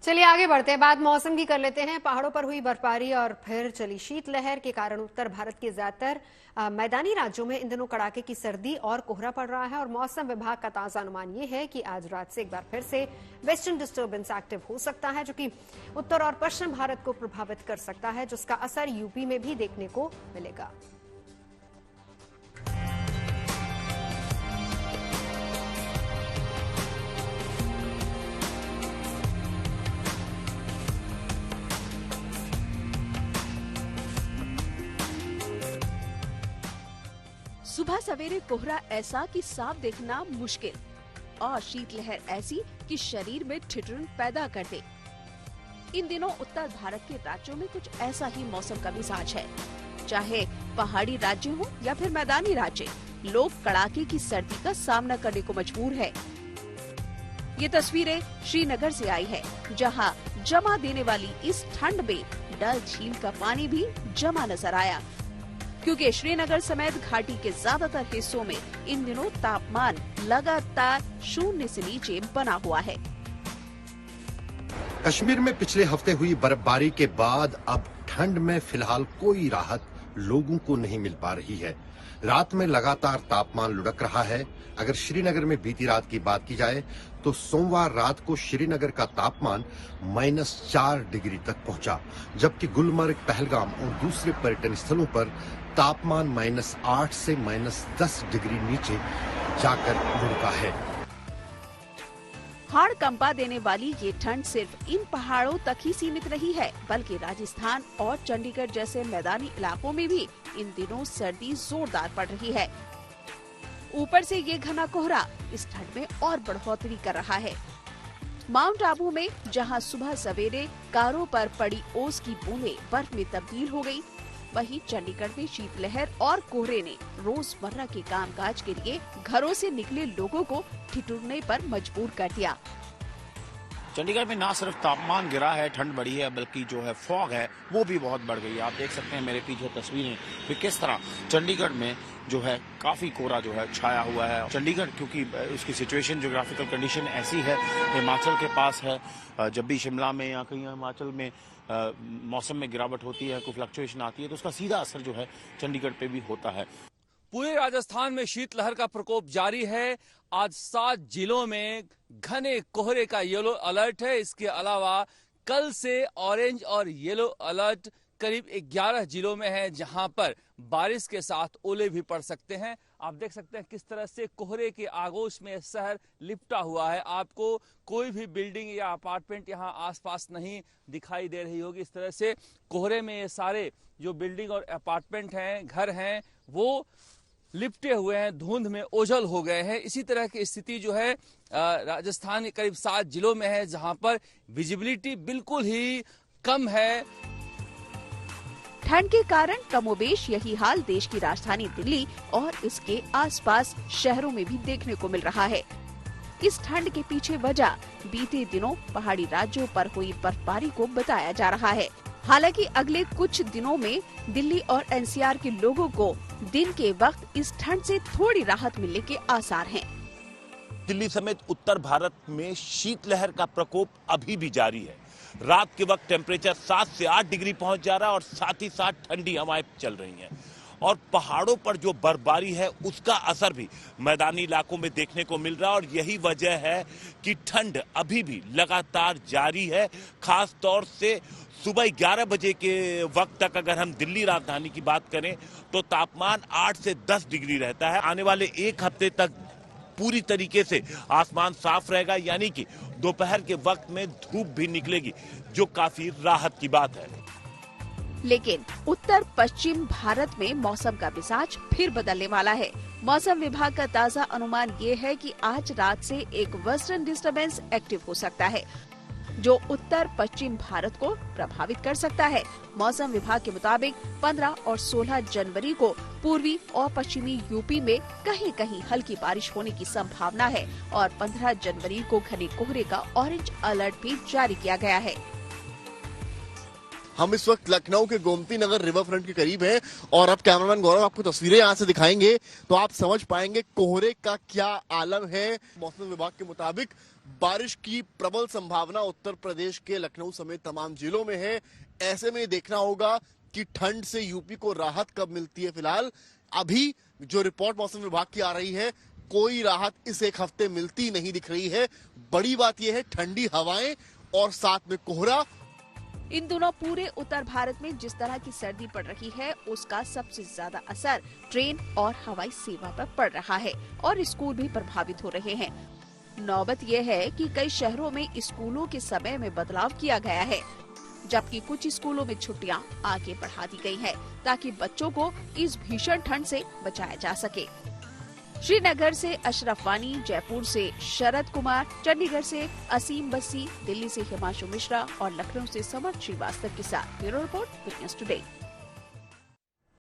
चलिए आगे बढ़ते हैं। बात मौसम की कर लेते हैं। पहाड़ों पर हुई बर्फबारी और फिर चली शीतलहर के कारण उत्तर भारत के ज्यादातर मैदानी राज्यों में इन दिनों कड़ाके की सर्दी और कोहरा पड़ रहा है और मौसम विभाग का ताजा अनुमान ये है कि आज रात से एक बार फिर से वेस्टर्न डिस्टर्बेंस एक्टिव हो सकता है, जो कि उत्तर और पश्चिम भारत को प्रभावित कर सकता है, जिसका असर यूपी में भी देखने को मिलेगा। सुबह सवेरे कोहरा ऐसा कि साफ देखना मुश्किल और शीतलहर ऐसी कि शरीर में ठिठुरन पैदा कर दे। इन दिनों उत्तर भारत के राज्यों में कुछ ऐसा ही मौसम का मिजाज है। चाहे पहाड़ी राज्य हो या फिर मैदानी राज्य, लोग कड़ाके की सर्दी का सामना करने को मजबूर है। ये तस्वीरें श्रीनगर से आई है, जहां जमा देने वाली इस ठंड में डल झील का पानी भी जमा नजर आया, क्योंकि श्रीनगर समेत घाटी के ज्यादातर हिस्सों में इन दिनों तापमान लगातार 0 से नीचे बना हुआ है। कश्मीर में पिछले हफ्ते हुई बर्फबारी के बाद अब ठंड में फिलहाल कोई राहत लोगों को नहीं मिल पा रही है। रात में लगातार तापमान लुढ़क रहा है। अगर श्रीनगर में बीती रात की बात की जाए तो सोमवार रात को श्रीनगर का तापमान -4 डिग्री तक पहुंचा, जबकि गुलमर्ग, पहलगाम और दूसरे पर्यटन स्थलों पर तापमान -8 से -10 डिग्री नीचे जाकर लुढ़का है। हाड़ कंपा देने वाली ये ठंड सिर्फ इन पहाड़ों तक ही सीमित नहीं है, बल्कि राजस्थान और चंडीगढ़ जैसे मैदानी इलाकों में भी इन दिनों सर्दी जोरदार पड़ रही है। ऊपर से ये घना कोहरा इस ठंड में और बढ़ोतरी कर रहा है। माउंट आबू में जहां सुबह सवेरे कारों पर पड़ी ओस की बूंदें बर्फ में तब्दील हो गई, वहीं चंडीगढ़ में शीतलहर और कोहरे ने रोजमर्रा के कामकाज के लिए घरों से निकले लोगों को ठिठुरने पर मजबूर कर दिया। चंडीगढ़ में ना सिर्फ तापमान गिरा है, ठंड बढ़ी है, बल्कि जो है फॉग है वो भी बहुत बढ़ गई है। आप देख सकते हैं मेरे पीछे तस्वीरें कि किस तरह चंडीगढ़ में जो है काफी कोहरा जो है छाया हुआ है। चंडीगढ़ क्योंकि उसकी सिचुएशन, ज्योग्राफिकल कंडीशन ऐसी है, हिमाचल के पास है। जब भी शिमला में या कहीं हिमाचल में मौसम में गिरावट होती है, कोई फ्लक्चुएशन आती है, तो उसका सीधा असर जो है चंडीगढ़ पे भी होता है। पूरे राजस्थान में शीतलहर का प्रकोप जारी है। आज 7 जिलों में घने कोहरे का येलो अलर्ट है। इसके अलावा कल से ऑरेंज और येलो अलर्ट करीब 11 जिलों में है, जहां पर बारिश के साथ ओले भी पड़ सकते हैं। आप देख सकते हैं किस तरह से कोहरे के आगोश में शहर लिपटा हुआ है। आपको कोई भी बिल्डिंग या अपार्टमेंट यहां आसपास नहीं दिखाई दे रही होगी। इस तरह से कोहरे में ये सारे जो बिल्डिंग और अपार्टमेंट हैं, घर हैं, वो लिपटे हुए हैं, धुंध में ओझल हो गए हैं। इसी तरह की स्थिति जो है राजस्थान के करीब 7 जिलों में है, जहां पर विजिबिलिटी बिल्कुल ही कम है। ठंड के कारण कमोबेश यही हाल देश की राजधानी दिल्ली और इसके आसपास शहरों में भी देखने को मिल रहा है। इस ठंड के पीछे वजह बीते दिनों पहाड़ी राज्यों पर हुई बर्फबारी को बताया जा रहा है। हालांकि अगले कुछ दिनों में दिल्ली और एनसीआर के लोगों को दिन के वक्त इस ठंड से थोड़ी राहत मिलने के आसार हैं। दिल्ली समेत उत्तर भारत में शीतलहर का प्रकोप अभी भी जारी है। रात के वक्त टेम्परेचर 7 से 8 डिग्री पहुंच जा रहा है और साथ ही साथ ठंडी हवाएं चल रही हैं। और पहाड़ों पर जो बर्फबारी है उसका असर भी मैदानी इलाकों में देखने को मिल रहा है, और यही वजह है कि ठंड अभी भी लगातार जारी है। खास तौर से सुबह 11 बजे के वक्त तक अगर हम दिल्ली राजधानी की बात करें तो तापमान 8 से 10 डिग्री रहता है। आने वाले एक हफ्ते तक पूरी तरीके से आसमान साफ रहेगा, यानी कि दोपहर के वक्त में धूप भी निकलेगी, जो काफी राहत की बात है। लेकिन उत्तर पश्चिम भारत में मौसम का मिजाज फिर बदलने वाला है। मौसम विभाग का ताजा अनुमान ये है कि आज रात से एक वेस्टर्न डिस्टर्बेंस एक्टिव हो सकता है, जो उत्तर पश्चिम भारत को प्रभावित कर सकता है। मौसम विभाग के मुताबिक 15 और 16 जनवरी को पूर्वी और पश्चिमी यूपी में कहीं कहीं हल्की बारिश होने की संभावना है और 15 जनवरी को घने कोहरे का ऑरेंज अलर्ट भी जारी किया गया है। हम इस वक्त लखनऊ के गोमती नगर रिवर फ्रंट के करीब हैं और अब कैमरामैन गौरव आपको तस्वीरें यहाँ से दिखाएंगे तो आप समझ पाएंगे कोहरे का क्या आलम है। मौसम विभाग के मुताबिक बारिश की प्रबल संभावना उत्तर प्रदेश के लखनऊ समेत तमाम जिलों में है। ऐसे में देखना होगा कि ठंड से यूपी को राहत कब मिलती है। फिलहाल अभी जो रिपोर्ट मौसम विभाग की आ रही है, कोई राहत इस एक हफ्ते मिलती नहीं दिख रही है। बड़ी बात यह है ठंडी हवाएं और साथ में कोहरा। इन दिनों पूरे उत्तर भारत में जिस तरह की सर्दी पड़ रही है उसका सबसे ज्यादा असर ट्रेन और हवाई सेवा पर पड़ रहा है और स्कूल भी प्रभावित हो रहे हैं। नौबत यह है कि कई शहरों में स्कूलों के समय में बदलाव किया गया है, जबकि कुछ स्कूलों में छुट्टियां आगे बढ़ा दी गई हैं ताकि बच्चों को इस भीषण ठंड से बचाया जा सके। श्रीनगर से अशरफ वानी, जयपुर से शरद कुमार, चंडीगढ़ से असीम बस्सी, दिल्ली से हिमांशु मिश्रा और लखनऊ से समर श्रीवास्तव के साथ ब्यूरो रिपोर्ट विटनेस टुडे।